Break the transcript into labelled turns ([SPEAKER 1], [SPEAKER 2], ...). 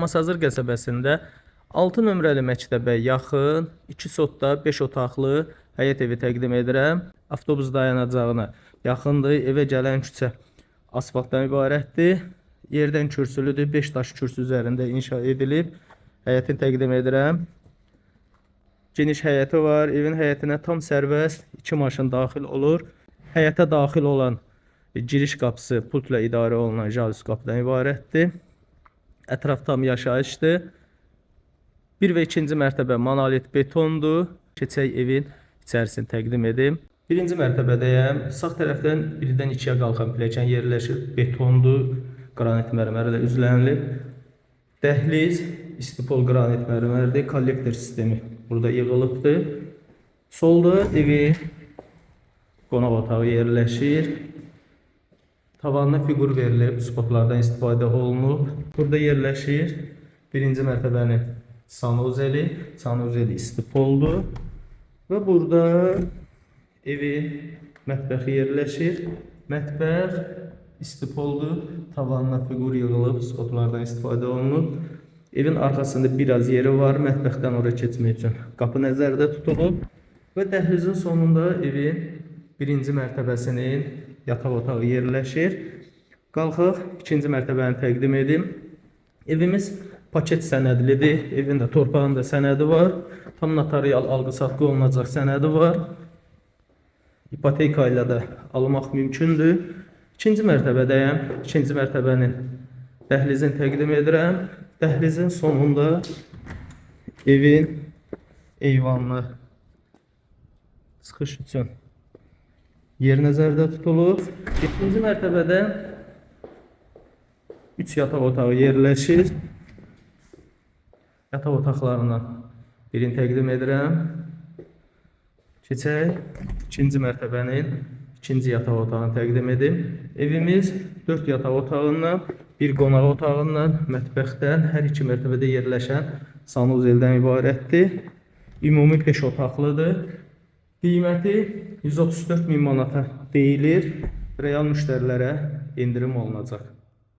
[SPEAKER 1] Damasazır qəsəbəsində 6 nömrəli məktəbə yaxın 2 sotda 5 otaqlı həyət evi təqdim edirəm. Avtobus dayanacağına yaxındır. Evə gələn küçə asfaltdan ibarətdir. Yerdən kürsülüdür. 5 daş kürsü üzərində inşa edilib. Həyətini təqdim edirəm. Geniş həyəti var. Evin həyətinə tam sərbəst 2 maşın daxil olur. Həyətə daxil olan giriş qapısı pultla idarə olunan jalüz qapıdan ibarətdir. Ətraf tam yaşayışdır. 1 və 2-ci mərtəbə monolit betondur. Keçək evin içərisini təqdim edim. 1-ci mərtəbədəyəm. Sağ tərəfdən 1-dən 2-yə qalxan pilləkən yerləşir. Betondur. Qranit mərmərlə üzlənilib. Dəhliz istipol qranit mərmərdir. Kollektor sistemi burada yığılıbdır. Solda evi qonaq otağı yerləşir. Tavanına fiqur verilib, spotlardan istifadə olunub. Burada yerləşir 1-ci mərtəbənin sanuzeli. Sanuzeli istipoldur. Və burada evin mətbəxi yerləşir. Mətbəx istipoldur. Tavanına fiqur yığılıb, spotlardan istifadə olunub. Evin arxasında biraz yeri var. Mətbəxdən oraya keçmək üçün qapı nəzərdə tutulub. Və dəhlizin sonunda evin 1-ci mərtəbəsinin yataq otağı yerləşir. Qalxıq 2-ci mərtəbəni təqdim edim. Evimiz paket sənədlidir. Evin də torpağın da sənədi var. Tam notarial alqı-satqı olunacaq sənədi var. İpoteka ilə də almaq mümkündür. 2-ci mərtəbədəyəm. 2-ci mərtəbənin dəhlizini təqdim edirəm. Dəhlizin sonunda evin eyvanlı çıxış üçün yer nəzərdə tutulur. 7-ci mərtəbədə 3 yataq otağı yerləşir. Yataq otaqlarından birini təqdim edirəm. Keçək 2-ci mərtəbənin 2-ci yataq otağını təqdim edim. Evimiz 4 yataq otağından, 1 qonaq otağından, mətbəxdən, hər 2 mərtəbədə yerləşən sanuzeldən ibarətdir. Ümumi 5 otaqlıdır. Qiyməti 134.000 manata deyilir. Real müştərilərə endirim olunacaq.